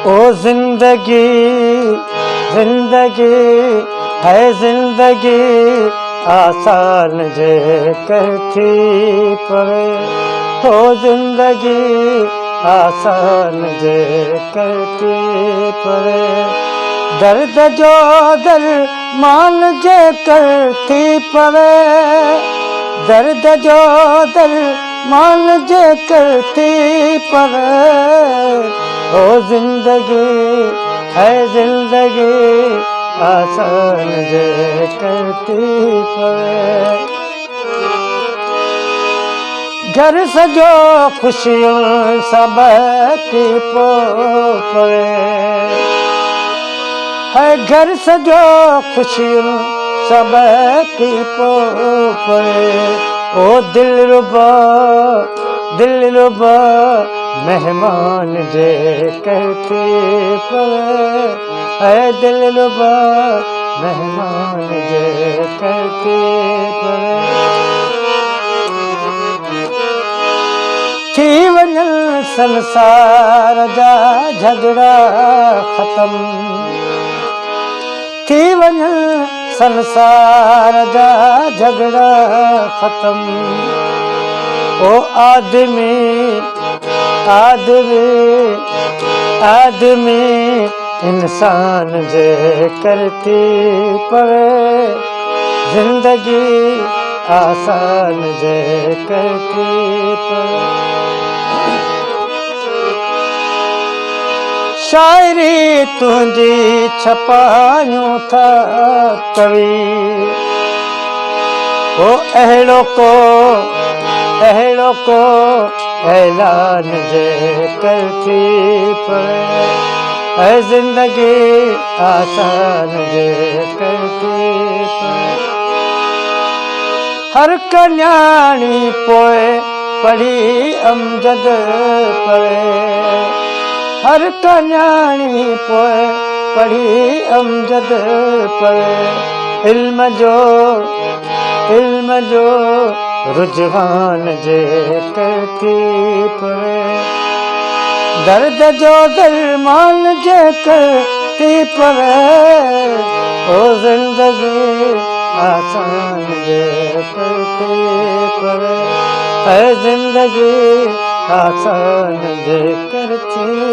ओ जिंदगी जिंदगी है जिंदगी आसान जे करती पवे। ओ जिंदगी आसान जे करती पवे। दर्द जो दरमान जे करती पवे। दर्द जो दरमान जे करती पवे। ओ जिंदगी है जिंदगी आसान जे करती पवे। घर सजो खुशियों सब की पवे। है घर सजो खुशियों सब की पवे। ओ दिलरुबा मेहमान जे करती पवे। है दिलरुबा मेहमान जे करती पवे। थी वञनि संसार जा झगड़ा ख़त्म। थी वञनि संसार जा झगड़ा ख़त्म। ओ आदमी आदमी आदमी इंसान जे करती पवे। जिंदगी आसान जे करती पवे। शायरी तुझी छपायूं था कवि। ओ अहिड़ो को ऐलान जे करती पवे। है जिंदगी आसान जे करती पवे। हर कन्याणी पोए पढ़ी अमजद पवे। हर कन्याणी पोए पढ़ी अमजद पवे। इल्म जो रुझान जे करती पवे। दर्द जो दरमान जे करती पवे। ओ जिंदगी आसान जे करती पवे। है जिंदगी आसान जे करती